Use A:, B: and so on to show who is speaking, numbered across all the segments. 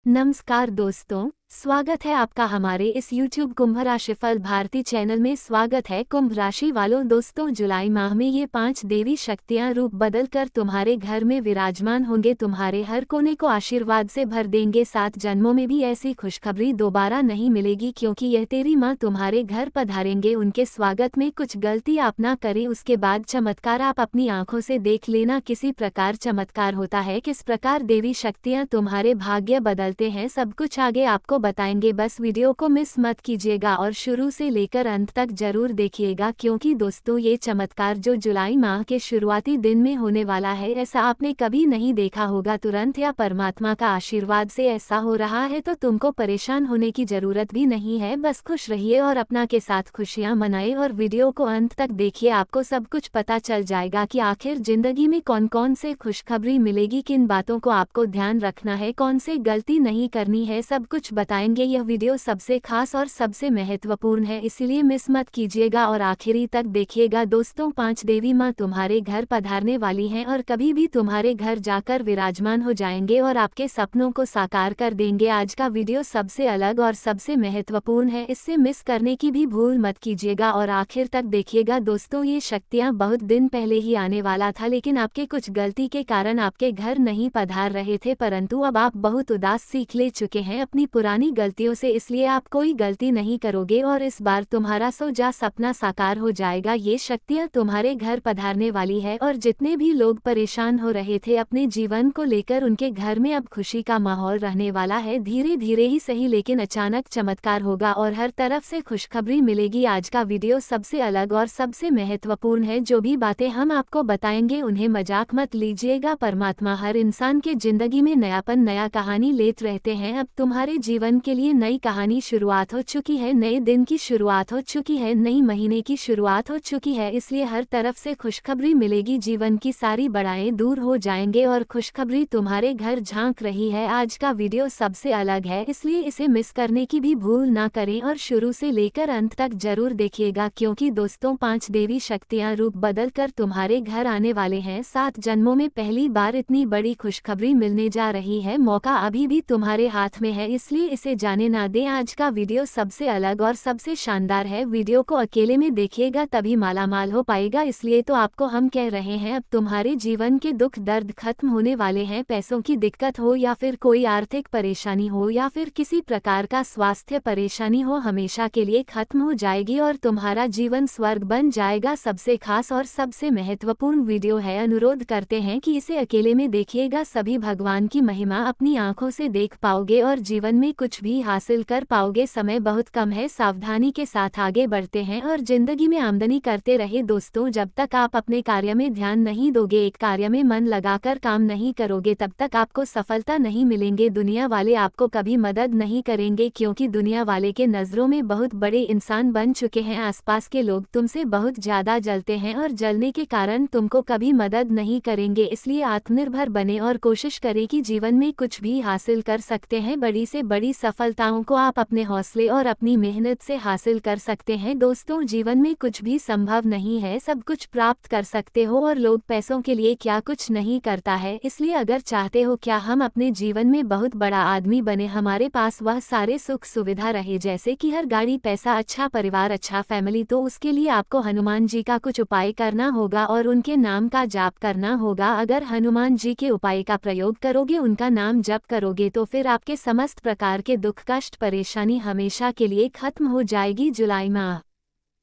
A: नमस्कार दोस्तों, स्वागत है आपका हमारे इस YouTube कुंभ राशिफल भारती चैनल में। स्वागत है कुंभ राशि वालों। दोस्तों, जुलाई माह में ये 5 देवी शक्तियां रूप बदल कर तुम्हारे घर में विराजमान होंगे, तुम्हारे हर कोने को आशीर्वाद से भर देंगे। 7 जन्मों में भी ऐसी खुशखबरी दोबारा नहीं मिलेगी, क्योंकि यह तेरी माँ तुम्हारे घर पधारेंगे। उनके स्वागत में कुछ गलती आप ना करें, उसके बाद चमत्कार आप अपनी आंखों से देख लेना। किसी प्रकार चमत्कार होता है, किस प्रकार देवी शक्तियां तुम्हारे भाग्य बदलते हैं, सब कुछ आगे आपको बताएंगे। बस वीडियो को मिस मत कीजिएगा और शुरू से लेकर अंत तक जरूर देखिएगा, क्योंकि दोस्तों ये चमत्कार जो जुलाई माह के शुरुआती दिन में होने वाला है, ऐसा आपने कभी नहीं देखा होगा। तुरंत या परमात्मा का आशीर्वाद से ऐसा हो रहा है तो तुमको परेशान होने की जरूरत भी नहीं है। बस खुश रहिए और अपना के साथ खुशियां मनाए और वीडियो को अंत तक देखिए, आपको सब कुछ पता चल जाएगा कि आखिर जिंदगी में कौन कौन से खुशखबरी मिलेगी, किन बातों को आपको ध्यान रखना है, कौन से गलती नहीं करनी है, सब कुछ बताएंगे। यह वीडियो सबसे खास और सबसे महत्वपूर्ण है, इसलिए मिस मत कीजिएगा और आखिरी तक देखिएगा। दोस्तों, 5 देवी माँ तुम्हारे घर पधारने वाली हैं और कभी भी तुम्हारे घर जाकर विराजमान हो जाएंगे और आपके सपनों को साकार कर देंगे। आज का वीडियो सबसे अलग और सबसे महत्वपूर्ण है, इससे मिस करने की भी भूल मत कीजिएगा और आखिर तक देखिएगा। दोस्तों, ये शक्तियाँ बहुत दिन पहले ही आने वाला था, लेकिन आपके कुछ गलती के कारण आपके घर नहीं पधार रहे थे, परंतु अब आप बहुत उदास सीख ले चुके हैं अपनी पुरानी गलतियों से, इसलिए आप कोई गलती नहीं करोगे और इस बार तुम्हारा सोचा सपना साकार हो जाएगा। ये शक्तियाँ तुम्हारे घर पधारने वाली है और जितने भी लोग परेशान हो रहे थे अपने जीवन को लेकर, उनके घर में अब खुशी का माहौल रहने वाला है। धीरे धीरे ही सही, लेकिन अचानक चमत्कार होगा और हर तरफ से खुशखबरी मिलेगी। आज का वीडियो सबसे अलग और सबसे महत्वपूर्ण है, जो भी बातें हम आपको बताएंगे उन्हें मजाक मत लीजिएगा। परमात्मा हर इंसान के जिंदगी में नयापन, नया कहानी लेते रहते हैं। अब तुम्हारे जीवन के लिए नई कहानी शुरुआत हो चुकी है, नए दिन की शुरुआत हो चुकी है, नई महीने की शुरुआत हो चुकी है, इसलिए हर तरफ से खुशखबरी मिलेगी। जीवन की सारी बड़ाएं दूर हो जाएंगे और खुशखबरी तुम्हारे घर झांक रही है। आज का वीडियो सबसे अलग है, इसलिए इसे मिस करने की भी भूल ना करें और शुरू से लेकर अंत तक जरूर देखिएगा, क्योंकि दोस्तों 5 देवी शक्तियां रूप बदल कर तुम्हारे घर आने वाले हैं। 7 जन्मों में पहली बार इतनी बड़ी खुशखबरी मिलने जा रही है। मौका अभी भी तुम्हारे हाथ में है, इसलिए इसे जाने ना दें। आज का वीडियो सबसे अलग और सबसे शानदार है, वीडियो को अकेले में देखिएगा तभी मालामाल हो पाएगा। इसलिए तो आपको हम कह रहे हैं, अब तुम्हारे जीवन के दुख दर्द खत्म होने वाले हैं। पैसों की दिक्कत हो या फिर कोई आर्थिक परेशानी हो या फिर किसी प्रकार का स्वास्थ्य परेशानी हो, हमेशा के लिए खत्म हो जाएगी और तुम्हारा जीवन स्वर्ग बन जाएगा। सबसे खास और सबसे महत्वपूर्ण वीडियो है, अनुरोध करते हैं कि इसे अकेले में देखिएगा, सभी भगवान की महिमा अपनी आंखों से देख पाओगे और जीवन में कुछ भी हासिल कर पाओगे। समय बहुत कम है, सावधानी के साथ आगे बढ़ते हैं और जिंदगी में आमदनी करते रहे। दोस्तों, जब तक आप अपने कार्य में ध्यान नहीं दोगे, एक कार्य में मन लगाकर काम नहीं करोगे, तब तक आपको सफलता नहीं मिलेंगे। दुनिया वाले आपको कभी मदद नहीं करेंगे, क्योंकि दुनिया वाले के नज़रों में बहुत बड़े इंसान बन चुके हैं। आसपास के लोग तुमसे बहुत ज्यादा जलते हैं और जलने के कारण तुमको कभी मदद नहीं करेंगे। इसलिए आत्मनिर्भर बने और कोशिश करें कि जीवन में कुछ भी हासिल कर सकते हैं। बड़ी से बड़ी सफलताओं को आप अपने हौसले और अपनी मेहनत से हासिल कर सकते हैं। दोस्तों, जीवन में कुछ भी संभव नहीं है, सब कुछ प्राप्त कर सकते हो और लोग पैसों के लिए क्या कुछ नहीं करता है। इसलिए अगर चाहते हो क्या हम अपने जीवन में बहुत बड़ा आदमी बने, हमारे पास वह सारे सुख सुविधा रहे, जैसे कि हर गाड़ी, पैसा, अच्छा परिवार, अच्छा फैमिली, तो उसके लिए आपको हनुमान जी का कुछ उपाय करना होगा और उनके नाम का जाप करना होगा। अगर हनुमान जी के उपाय का प्रयोग करोगे, उनका नाम जप करोगे, तो फिर आपके समस्त प्रकार के दुख, कष्ट, परेशानी हमेशा के लिए खत्म हो जाएगी। जुलाई माह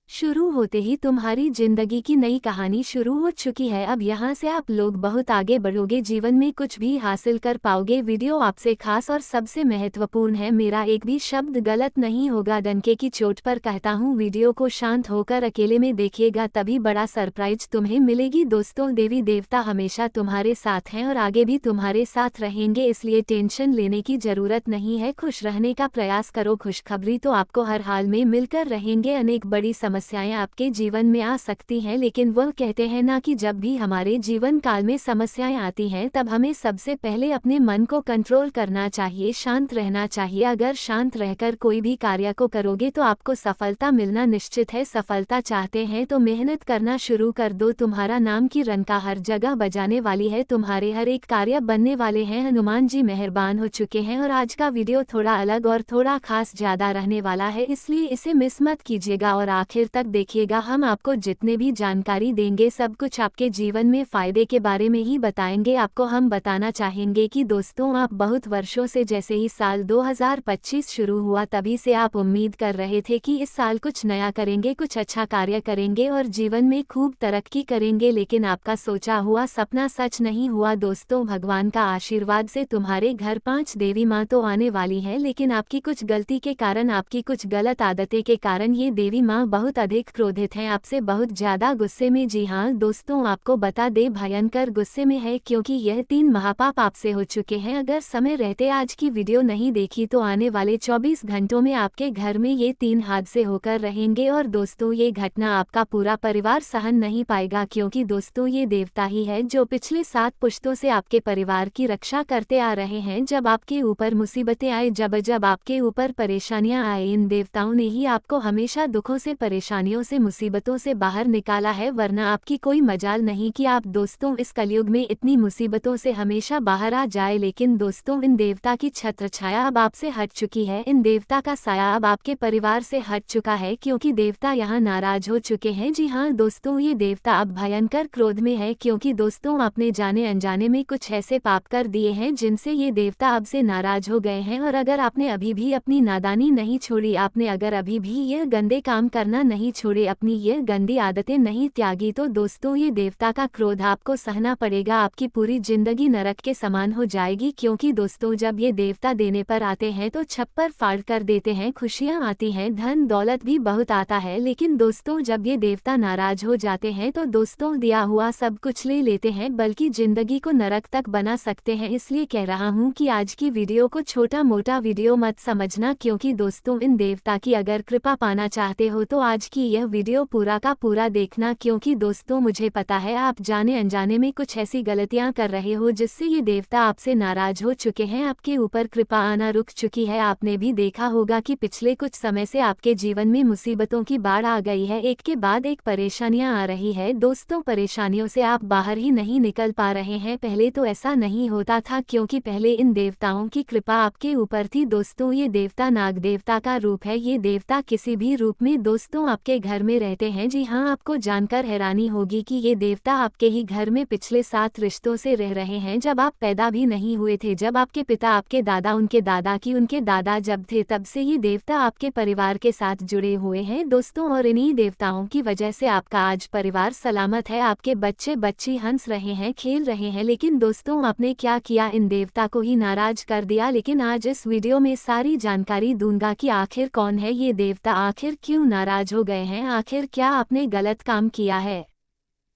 A: शुरू होते ही तुम्हारी जिंदगी की नई कहानी शुरू हो चुकी है। अब यहाँ से आप लोग बहुत आगे बढ़ोगे, जीवन में कुछ भी हासिल कर पाओगे। वीडियो आपसे खास और सबसे महत्वपूर्ण है, मेरा एक भी शब्द गलत नहीं होगा, डंके की चोट पर कहता हूँ। वीडियो को शांत होकर अकेले में देखिएगा, तभी बड़ा सरप्राइज तुम्हें मिलेगी। दोस्तों, देवी देवता हमेशा तुम्हारे साथ हैं और आगे भी तुम्हारे साथ रहेंगे, इसलिए टेंशन लेने की जरूरत नहीं है। खुश रहने का प्रयास करो, खुशखबरी तो आपको हर हाल में मिलकर रहेंगे। अनेक बड़ी समस्या समस्याएं आपके जीवन में आ सकती हैं, लेकिन वह कहते हैं ना कि जब भी हमारे जीवन काल में समस्याएं आती हैं तब हमें सबसे पहले अपने मन को कंट्रोल करना चाहिए, शांत रहना चाहिए। अगर शांत रहकर कोई भी कार्य को करोगे तो आपको सफलता मिलना निश्चित है। सफलता चाहते हैं तो मेहनत करना शुरू कर दो। तुम्हारा नाम की रनका हर जगह बजाने वाली है, तुम्हारे हर एक कार्य बनने वाले हैं। हनुमान जी मेहरबान हो चुके हैं। और आज का वीडियो थोड़ा अलग और थोड़ा खास ज्यादा रहने वाला है, इसलिए इसे मिस मत कीजिएगा और आखिर तक देखिएगा। हम आपको जितने भी जानकारी देंगे सब कुछ आपके जीवन में फायदे के बारे में ही बताएंगे। आपको हम बताना चाहेंगे कि दोस्तों, आप बहुत वर्षों से, जैसे ही साल 2025 शुरू हुआ तभी से आप उम्मीद कर रहे थे कि इस साल कुछ नया करेंगे, कुछ अच्छा कार्य करेंगे और जीवन में खूब तरक्की करेंगे, लेकिन आपका सोचा हुआ सपना सच नहीं हुआ। दोस्तों, भगवान का आशीर्वाद से तुम्हारे घर 5 देवी माँ तो आने वाली है, लेकिन आपकी कुछ गलती के कारण, आपकी कुछ गलत आदतें के कारण ये देवी माँ बहुत अधिक क्रोधित हैं, आपसे बहुत ज्यादा गुस्से में। जी हाँ दोस्तों, आपको बता दे, भयंकर गुस्से में है, क्योंकि यह 3 महापाप आपसे हो चुके हैं। अगर समय रहते आज की वीडियो नहीं देखी तो आने वाले 24 घंटों में आपके घर में ये 3 हादसे होकर रहेंगे। और दोस्तों, ये घटना आपका पूरा परिवार सहन नहीं पाएगा, क्योंकि दोस्तों ये देवता ही है जो पिछले 7 पुश्तों से आपके परिवार की रक्षा करते आ रहे हैं। जब आपके ऊपर मुसीबतें आए, जब आपके ऊपर परेशानियां आए, इन देवताओं ने ही आपको हमेशा दुखों से, परेशानियों से, मुसीबतों से बाहर निकाला है, वरना आपकी कोई मजाल नहीं कि आप दोस्तों इस कलयुग में इतनी मुसीबतों से हमेशा बाहर आ जाए। लेकिन दोस्तों, इन देवता की छत्र छाया अब आपसे हट चुकी है, इन देवता का साया अब आपके परिवार से हट चुका है, क्योंकि देवता यहाँ नाराज हो चुके हैं। जी हाँ दोस्तों, ये देवता अब भयंकर क्रोध में है, क्योंकि दोस्तों आपने जाने अनजाने में कुछ ऐसे पाप कर दिए हैं जिनसे ये देवता अब से नाराज हो गए हैं। और अगर आपने अभी भी अपनी नादानी नहीं छोड़ी, आपने अगर अभी भी यह गंदे काम करना नहीं छोड़े, अपनी यह गंदी आदतें नहीं त्यागी, तो दोस्तों ये देवता का क्रोध आपको सहना पड़ेगा। आपकी पूरी जिंदगी नरक के समान हो जाएगी, क्योंकि दोस्तों जब ये देवता देने पर आते हैं तो छप्पर फाड़ कर देते हैं, खुशियां आती हैं, धन दौलत भी बहुत आता है, लेकिन दोस्तों जब ये देवता नाराज हो जाते हैं तो दोस्तों दिया हुआ सब कुछ ले लेते हैं, बल्कि जिंदगी को नरक तक बना सकते हैं। इसलिए कह रहा हूँ कि आज की वीडियो को छोटा मोटा वीडियो मत समझना, क्योंकि दोस्तों इन देवता की अगर कृपा पाना चाहते हो तो आज की यह वीडियो पूरा का पूरा देखना, क्योंकि दोस्तों मुझे पता है आप जाने अनजाने में कुछ ऐसी गलतियां कर रहे हो जिससे ये देवता आपसे नाराज हो चुके हैं, आपके ऊपर कृपा आना रुक चुकी है। आपने भी देखा होगा कि पिछले कुछ समय से आपके जीवन में मुसीबतों की बाढ़ आ गई है, एक के बाद एक परेशानियां आ रही है। दोस्तों, परेशानियों से आप बाहर ही नहीं निकल पा रहे हैं। पहले तो ऐसा नहीं होता था, क्योंकि पहले इन देवताओं की कृपा आपके ऊपर थी। दोस्तों, ये देवता नाग देवता का रूप है, ये देवता किसी भी रूप में दोस्तों आपके घर में रहते हैं। जी हाँ, आपको जानकर हैरानी होगी कि ये देवता आपके ही घर में पिछले 7 रिश्तों से रह रहे हैं, जब आप पैदा भी नहीं हुए थे, जब आपके पिता, आपके दादा, उनके दादा की उनके दादा जब थे, तब से ये देवता आपके परिवार के साथ जुड़े हुए हैं दोस्तों। और इन्हीं देवताओं की वजह से आपका आज परिवार सलामत है, आपके बच्चे बच्ची हंस रहे हैं, खेल रहे हैं। लेकिन दोस्तों आपने क्या किया, इन देवता को ही नाराज कर दिया। लेकिन आज इस वीडियो में सारी जानकारी दूंगा कि आखिर कौन है ये देवता, आखिर क्यों नाराज हो गए हैं, आखिर क्या आपने गलत काम किया है,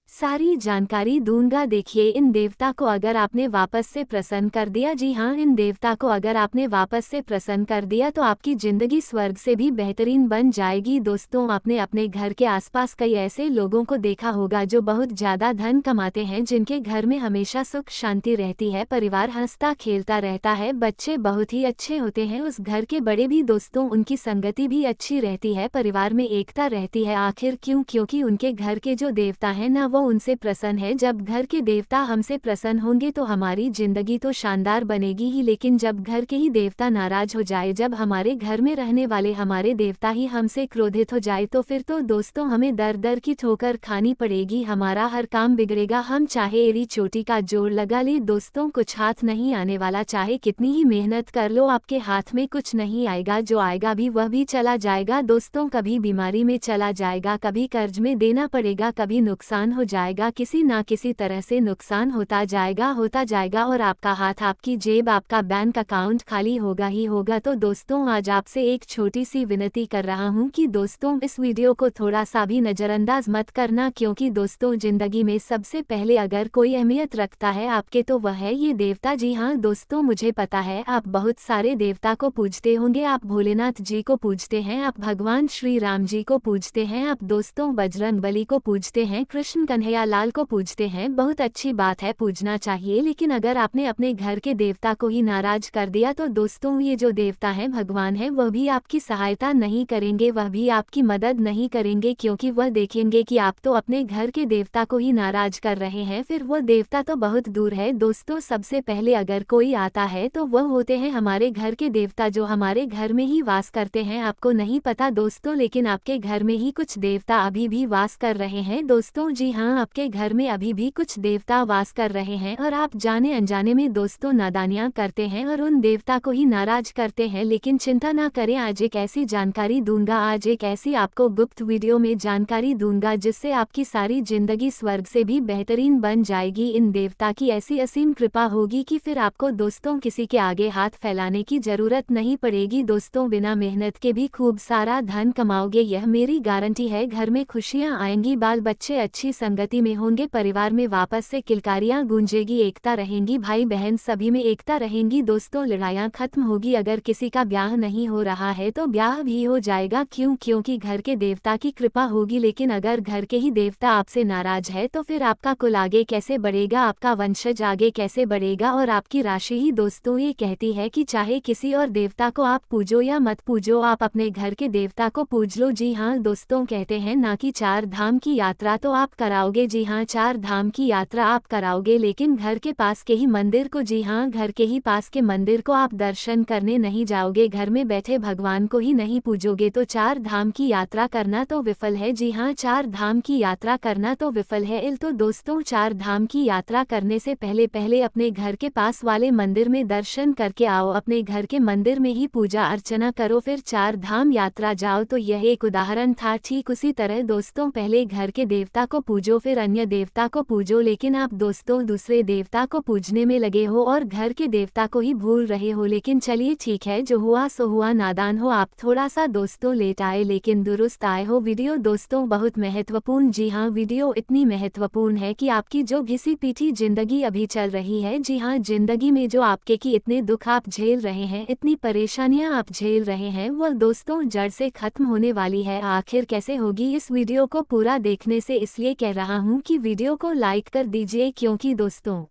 A: सारी जानकारी दूंगा। देखिए, इन देवता को अगर आपने वापस से प्रसन्न कर दिया, जी हाँ, इन देवता को अगर आपने वापस से प्रसन्न कर दिया तो आपकी जिंदगी स्वर्ग से भी बेहतरीन बन जाएगी। दोस्तों, आपने अपने घर के आसपास कई ऐसे लोगों को देखा होगा जो बहुत ज्यादा धन कमाते हैं, जिनके घर में हमेशा सुख शांति रहती है, परिवार हंसता खेलता रहता है, बच्चे बहुत ही अच्छे होते हैं, उस घर के बड़े भी दोस्तों उनकी संगति भी अच्छी रहती है, परिवार में एकता रहती है। आखिर क्यों? क्योंकि उनके घर के जो देवता है ना, वो उनसे प्रसन्न है। जब घर के देवता हमसे प्रसन्न होंगे तो हमारी जिंदगी तो शानदार बनेगी ही, लेकिन जब घर के ही देवता नाराज हो जाए, जब हमारे घर में रहने वाले हमारे देवता ही हमसे क्रोधित हो जाए, तो फिर तो दोस्तों हमें दर दर की ठोकर खानी पड़ेगी, हमारा हर काम बिगड़ेगा, हम चाहे एड़ी चोटी का जोर लगा ले दोस्तों कुछ हाथ नहीं आने वाला, चाहे कितनी ही मेहनत कर लो आपके हाथ में कुछ नहीं आएगा, जो आएगा भी वह भी चला जाएगा दोस्तों, कभी बीमारी में चला जाएगा, कभी कर्ज में देना पड़ेगा, कभी नुकसान हो जाएगा, किसी ना किसी तरह से नुकसान होता जाएगा और आपका हाथ, आपकी जेब, आपका बैंक अकाउंट खाली होगा ही होगा। तो दोस्तों आज आपसे एक छोटी सी विनती कर रहा हूँ कि दोस्तों इस वीडियो को थोड़ा सा भी नज़रअंदाज मत करना, क्योंकि दोस्तों ज़िंदगी में सबसे पहले अगर कोई अहमियत रखता है आपके तो वह है ये देवता। जी हाँ दोस्तों, मुझे पता है आप बहुत सारे देवता को पूजते होंगे, आप भोलेनाथ जी को पूजते हैं, आप भगवान श्री राम जी को पूजते हैं, आप दोस्तों बजरंग बली को पूजते हैं, कृष्ण कन्हैया लाल को पूजते हैं। बहुत अच्छी बात है, पूजना चाहिए। लेकिन अगर आपने अपने घर के देवता को ही नाराज कर दिया तो दोस्तों ये जो देवता है, भगवान है, वह भी आपकी सहायता नहीं करेंगे, वह भी आपकी मदद नहीं करेंगे, क्योंकि वह देखेंगे कि आप तो अपने घर के देवता को ही नाराज कर रहे हैं, फिर वह देवता तो बहुत दूर है। दोस्तों सबसे पहले अगर कोई आता है तो वह होते हैं हमारे घर के देवता, जो हमारे घर में ही वास करते हैं। आपको नहीं पता दोस्तों, लेकिन आपके घर में ही कुछ देवता अभी भी वास कर रहे हैं दोस्तों। जी हाँ, आपके घर में अभी भी कुछ देवता वास कर रहे हैं और आप जाने अनजाने में दोस्तों नादानियां करते हैं और उन देवता को ही नाराज करते हैं। लेकिन चिंता ना करें, आज एक ऐसी जानकारी दूंगा, आज एक ऐसी आपको गुप्त वीडियो में जानकारी दूंगा जिससे आपकी सारी जिंदगी स्वर्ग से भी बेहतरीन बन जाएगी। इन देवता की ऐसी असीम कृपा होगी कि फिर आपको दोस्तों किसी के आगे हाथ फैलाने की जरूरत नहीं पड़ेगी। दोस्तों बिना मेहनत के भी खूब सारा धन कमाओगे, यह मेरी गारंटी है। घर में खुशियां आएंगी, बाल बच्चे अच्छी संगति में होंगे, परिवार में वापस से किलकारियां गूंजेगी, एकता रहेंगी, भाई बहन सभी में एकता रहेंगी। दोस्तों लड़ाइयां खत्म होगी, अगर किसी का ब्याह नहीं हो रहा है तो ब्याह भी हो जाएगा। क्यों? क्योंकि घर के देवता की कृपा होगी। लेकिन अगर घर के ही देवता आपसे नाराज है तो फिर आपका कुल आगे कैसे बढ़ेगा, आपका वंशज आगे कैसे बढ़ेगा और आपकी राशि ही दोस्तों ये कहती है कि चाहे किसी और देवता को आप पूजो या मत पूजो, आप अपने घर के देवता को पूज लो। जी हाँ दोस्तों, कहते हैं ना कि 4 धाम की यात्रा तो आप कराओगे। जी हाँ, 4 धाम की यात्रा आप कराओगे, लेकिन घर के पास के ही मंदिर को, जी हाँ घर के ही पास के मंदिर को आप दर्शन करने नहीं जाओगे, घर में बैठे भगवान को ही नहीं पूजोगे, तो 4 धाम की यात्रा करना तो विफल है। जी हाँ, 4 धाम की यात्रा करना तो विफल है। तो दोस्तों 4 धाम की यात्रा करने से पहले अपने घर के पास वाले मंदिर में दर्शन करके आओ, अपने घर के मंदिर में ही पूजा अर्चना करो, फिर 4 धाम यात्रा जाओ। तो यह एक उदाहरण था। ठीक उसी तरह दोस्तों पहले घर के देवता को पूजो, फिर अन्य देवता को पूजो, लेकिन आप दोस्तों दूसरे देवता को पूजने में लगे हो और घर के देवता को ही भूल रहे हो। लेकिन चलिए ठीक है, जो हुआ सो हुआ, नादान हो आप थोड़ा सा दोस्तों, लेट आए लेकिन दुरुस्त आए हो। वीडियो दोस्तों बहुत महत्वपूर्ण, जी हाँ वीडियो इतनी महत्वपूर्ण है कि आपकी जो घिसी पीटी जिंदगी अभी चल रही है, जी हाँ जिंदगी में जो आपके की इतने दुख आप झेल रहे हैं, इतनी परेशानियां आप झेल रहे हैं, वह दोस्तों जड़ से खत्म होने वाली है। आखिर कैसे होगी, इस वीडियो को पूरा देखने से इसलिए कह रहा हूँ कि वीडियो को लाइक कर दीजिए, क्योंकि दोस्तों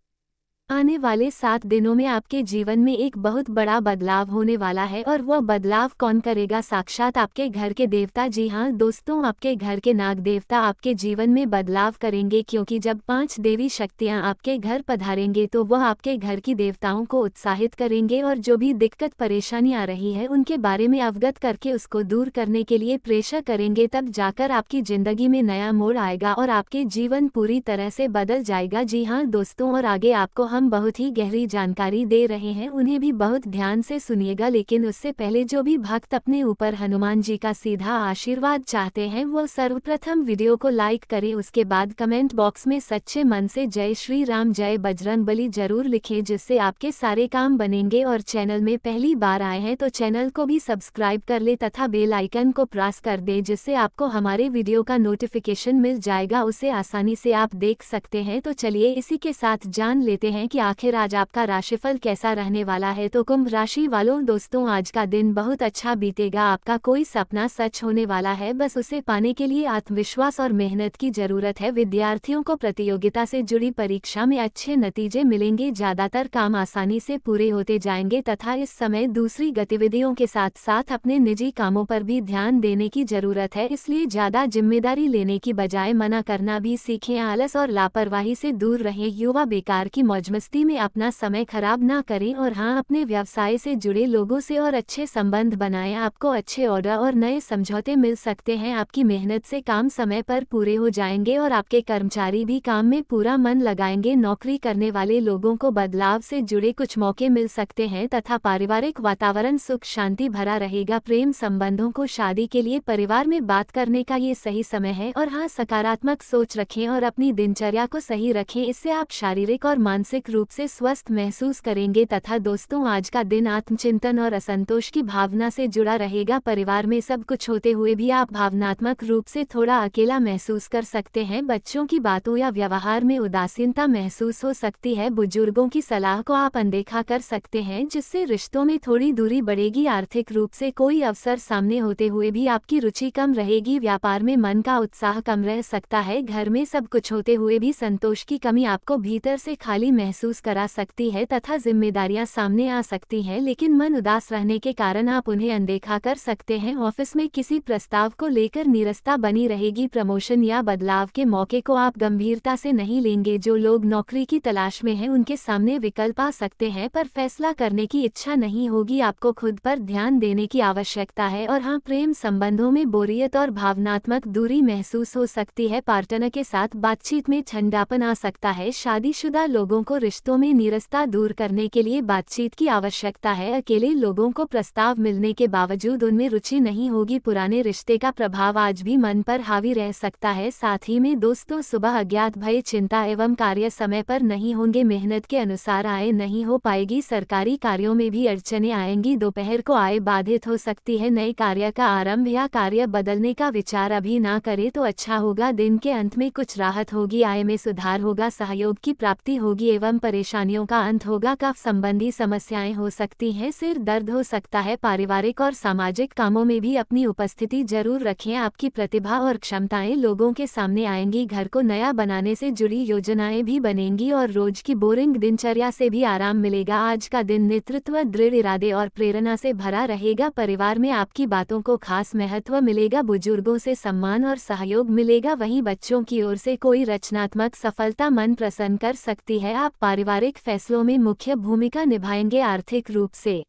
A: आने वाले 7 दिनों में आपके जीवन में एक बहुत बड़ा बदलाव होने वाला है। और वह बदलाव कौन करेगा? साक्षात आपके घर के देवता। जी हाँ दोस्तों, आपके घर के नाग देवता आपके जीवन में बदलाव करेंगे, क्योंकि जब 5 देवी शक्तियाँ आपके घर पधारेंगे तो वह आपके घर की देवताओं को उत्साहित करेंगे और जो भी दिक्कत परेशानी आ रही है उनके बारे में अवगत करके उसको दूर करने के लिए प्रेशर करेंगे। तब जाकर आपकी जिंदगी में नया मोड़ आएगा और आपके जीवन पूरी तरह से बदल जाएगा। जी हाँ दोस्तों, और आगे आपको हम बहुत ही गहरी जानकारी दे रहे हैं, उन्हें भी बहुत ध्यान से सुनिएगा। लेकिन उससे पहले जो भी भक्त अपने ऊपर हनुमान जी का सीधा आशीर्वाद चाहते हैं वो सर्वप्रथम वीडियो को लाइक करें, उसके बाद कमेंट बॉक्स में सच्चे मन से जय श्री राम जय बजरंग बली जरूर लिखें, जिससे आपके सारे काम बनेंगे। और चैनल में पहली बार आए हैं तो चैनल को भी सब्सक्राइब कर ले तथा बेल आइकन को प्रेस कर दे, जिससे आपको हमारे वीडियो का नोटिफिकेशन मिल जाएगा, उसे आसानी से आप देख सकते हैं। तो चलिए इसी के साथ जान लेते हैं कि आखिर आज आपका राशिफल कैसा रहने वाला है। तो कुंभ राशि वालों दोस्तों, आज का दिन बहुत अच्छा बीतेगा, आपका कोई सपना सच होने वाला है, बस उसे पाने के लिए आत्मविश्वास और मेहनत की जरूरत है। विद्यार्थियों को प्रतियोगिता से जुड़ी परीक्षा में अच्छे नतीजे मिलेंगे, ज्यादातर काम आसानी से पूरे होते जाएंगे तथा इस समय दूसरी गतिविधियों के साथ साथ अपने निजी कामों पर भी ध्यान देने की जरूरत है, इसलिए ज्यादा जिम्मेदारी लेने की बजाय मना करना भी सीखें, आलस और लापरवाही से दूर रहें। युवा बेकार की मौज मौज-मस्ती में अपना समय खराब ना करें और हाँ, अपने व्यवसाय से जुड़े लोगों से और अच्छे संबंध बनाएं। आपको अच्छे ऑर्डर और नए समझौते मिल सकते हैं। आपकी मेहनत से काम समय पर पूरे हो जाएंगे और आपके कर्मचारी भी काम में पूरा मन लगाएंगे। नौकरी करने वाले लोगों को बदलाव से जुड़े कुछ मौके मिल सकते हैं तथा पारिवारिक वातावरण सुख शांति भरा रहेगा। प्रेम संबंधों को शादी के लिए परिवार में बात करने का ये सही समय है और हाँ, सकारात्मक सोच रखें और अपनी दिनचर्या को सही रखें। इससे आप शारीरिक और मानसिक रूप से स्वस्थ महसूस करेंगे तथा दोस्तों, आज का दिन आत्मचिंतन और असंतोष की भावना से जुड़ा रहेगा। परिवार में सब कुछ होते हुए भी आप भावनात्मक रूप से थोड़ा अकेला महसूस कर सकते हैं। बच्चों की बातों या व्यवहार में उदासीनता महसूस हो सकती है। बुजुर्गों की सलाह को आप अनदेखा कर सकते हैं, जिससे रिश्तों में थोड़ी दूरी बढ़ेगी। आर्थिक रूप से कोई अवसर सामने होते हुए भी आपकी रुचि कम रहेगी। व्यापार में मन का उत्साह कम रह सकता है। घर में सब कुछ होते हुए भी संतोष की कमी आपको भीतर से खाली महसूस करा सकती है तथा जिम्मेदारियां सामने आ सकती हैं, लेकिन मन उदास रहने के कारण आप उन्हें अनदेखा कर सकते हैं। ऑफिस में किसी प्रस्ताव को लेकर नीरसता बनी रहेगी। प्रमोशन या बदलाव के मौके को आप गंभीरता से नहीं लेंगे। जो लोग नौकरी की तलाश में हैं, उनके सामने विकल्प आ सकते हैं, पर फैसला करने की इच्छा नहीं होगी। आपको खुद पर ध्यान देने की आवश्यकता है और हाँ, प्रेम संबंधों में बोरियत और भावनात्मक दूरी महसूस हो सकती है। पार्टनर के साथ बातचीत में ठंडापन आ सकता है। शादीशुदा लोगों को रिश्तों में नीरसता दूर करने के लिए बातचीत की आवश्यकता है। अकेले लोगों को प्रस्ताव मिलने के बावजूद उनमें रुचि नहीं होगी। पुराने रिश्ते का प्रभाव आज भी मन पर हावी रह सकता है। साथ ही में दोस्तों, सुबह अज्ञात भय, चिंता एवं कार्य समय पर नहीं होंगे। मेहनत के अनुसार आय नहीं हो पाएगी। सरकारी कार्यों में भी अड़चनें आएंगी। दोपहर को आय बाधित हो सकती है। नए कार्य का आरंभ या कार्य बदलने का विचार अभी ना करें तो अच्छा होगा। दिन के अंत में कुछ राहत होगी, आय में सुधार होगा, सहयोग की प्राप्ति होगी एवं परेशानियों का अंत होगा। कफ संबंधी समस्याएं हो सकती हैं, सिर दर्द हो सकता है। पारिवारिक और सामाजिक कामों में भी अपनी उपस्थिति जरूर रखें। आपकी प्रतिभा और क्षमताएं लोगों के सामने आएंगी। घर को नया बनाने से जुड़ी योजनाएं भी बनेंगी और रोज की बोरिंग दिनचर्या से भी आराम मिलेगा। आज का दिन नेतृत्व, दृढ़ इरादे और प्रेरणा से भरा रहेगा। परिवार में आपकी बातों को खास महत्व मिलेगा। बुजुर्गों से सम्मान और सहयोग मिलेगा। वहीं बच्चों की ओर से कोई रचनात्मक सफलता मन प्रसन्न कर सकती है। आप पारिवारिक फैसलों में मुख्य भूमिका निभाएंगे। आर्थिक रूप से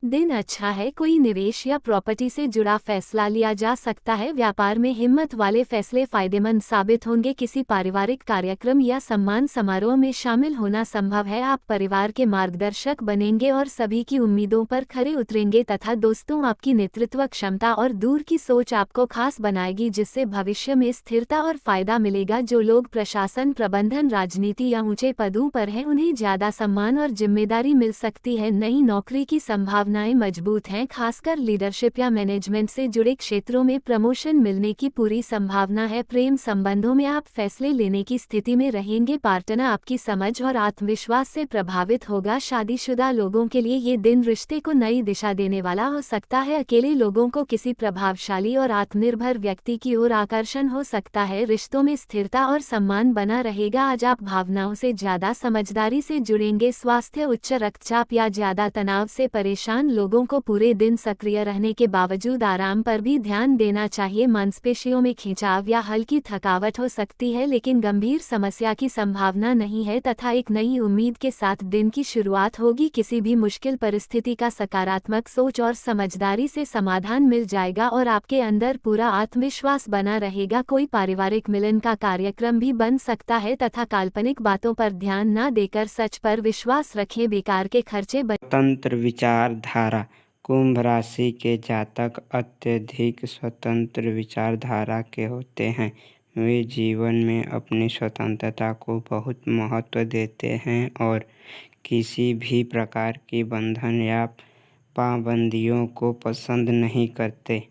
A: दिन अच्छा है। कोई निवेश या प्रॉपर्टी से जुड़ा फैसला लिया जा सकता है। व्यापार में हिम्मत वाले फैसले फायदेमंद साबित होंगे। किसी पारिवारिक कार्यक्रम या सम्मान समारोह में शामिल होना संभव है। आप परिवार के मार्गदर्शक बनेंगे और सभी की उम्मीदों पर खरे उतरेंगे तथा दोस्तों, आपकी नेतृत्व क्षमता और दूर की सोच आपको खास बनाएगी, जिससे भविष्य में स्थिरता और फायदा मिलेगा। जो लोग प्रशासन, प्रबंधन, राजनीति या ऊंचे पदों पर हैं, उन्हें ज्यादा सम्मान और जिम्मेदारी मिल सकती है। नई नौकरी की संभावनाएं मजबूत हैं। खासकर लीडरशिप या मैनेजमेंट से जुड़े क्षेत्रों में प्रमोशन मिलने की पूरी संभावना है। प्रेम संबंधों में आप फैसले लेने की स्थिति में रहेंगे। पार्टनर आपकी समझ और आत्मविश्वास से प्रभावित होगा। शादीशुदा लोगों के लिए ये दिन रिश्ते को नई दिशा देने वाला हो सकता है। अकेले लोगों को किसी प्रभावशाली और आत्मनिर्भर व्यक्ति की ओर आकर्षण हो सकता है। रिश्तों में स्थिरता और सम्मान बना रहेगा। आज आप भावनाओं से ज्यादा समझदारी से जुड़ेंगे। स्वास्थ्य, उच्च रक्तचाप या ज्यादा तनाव से परेशान लोगों को पूरे दिन सक्रिय रहने के बावजूद आराम पर भी ध्यान देना चाहिए। मांसपेशियों में खिंचाव या हल्की थकावट हो सकती है, लेकिन गंभीर समस्या की संभावना नहीं है तथा एक नई उम्मीद के साथ दिन की शुरुआत होगी। किसी भी मुश्किल परिस्थिति का सकारात्मक सोच और समझदारी से समाधान मिल जाएगा और आपके अंदर पूरा आत्मविश्वास बना रहेगा। कोई पारिवारिक मिलन का कार्यक्रम भी बन सकता है तथा काल्पनिक बातों पर ध्यान न देकर सच पर विश्वास रखें। बेकार के खर्चे
B: स्वतंत्र विचारधारा। कुंभ राशि के जातक अत्यधिक स्वतंत्र विचारधारा के होते हैं। वे जीवन में अपनी स्वतंत्रता को बहुत महत्व देते हैं और किसी भी प्रकार की बंधन या पाबंदियों को पसंद नहीं करते।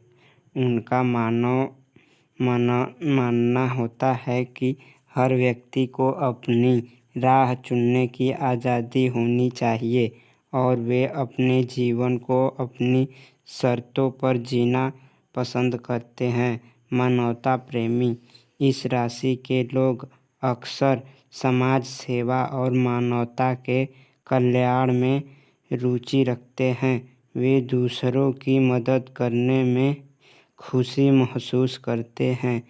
B: उनका मानना होता है कि हर व्यक्ति को अपनी राह चुनने की आज़ादी होनी चाहिए और वे अपने जीवन को अपनी शर्तों पर जीना पसंद करते हैं। मानवता प्रेमी। इस राशि के लोग अक्सर समाज सेवा और मानवता के कल्याण में रुचि रखते हैं। वे दूसरों की मदद करने में खुशी महसूस करते हैं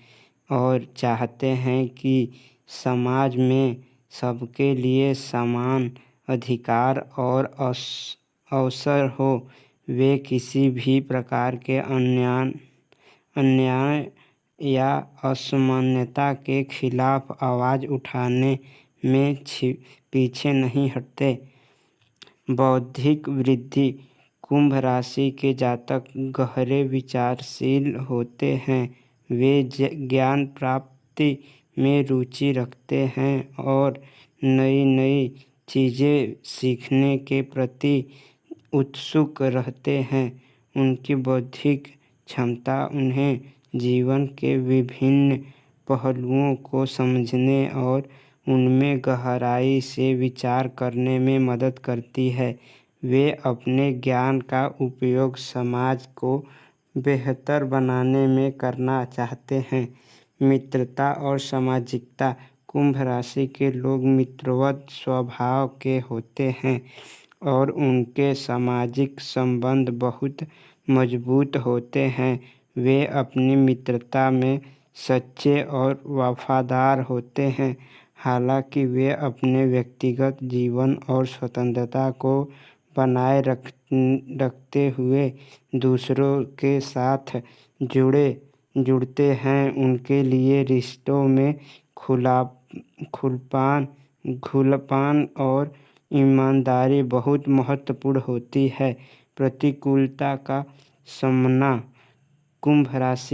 B: और चाहते हैं कि समाज में सबके लिए समान अधिकार और अवसर हो। वे किसी भी प्रकार के अन्याय या असमानता के खिलाफ आवाज़ उठाने में पीछे नहीं हटते। बौद्धिक वृद्धि। कुंभ राशि के जातक गहरे विचारशील होते हैं। वे ज्ञान प्राप्ति में रुचि रखते हैं और नई नई चीज़ें सीखने के प्रति उत्सुक रहते हैं। उनकी बौद्धिक क्षमता उन्हें जीवन के विभिन्न पहलुओं को समझने और उनमें गहराई से विचार करने में मदद करती है। वे अपने ज्ञान का उपयोग समाज को बेहतर बनाने में करना चाहते हैं। मित्रता और सामाजिकता। कुंभ राशि के लोग मित्रवत स्वभाव के होते हैं और उनके सामाजिक संबंध बहुत मजबूत होते हैं। वे अपनी मित्रता में सच्चे और वफादार होते हैं। हालांकि वे अपने व्यक्तिगत जीवन और स्वतंत्रता को बनाए रखते हुए दूसरों के साथ जुड़ते हैं। उनके लिए रिश्तों में खुलापन और ईमानदारी बहुत महत्वपूर्ण होती है। प्रतिकूलता का सामना। कुंभ राशि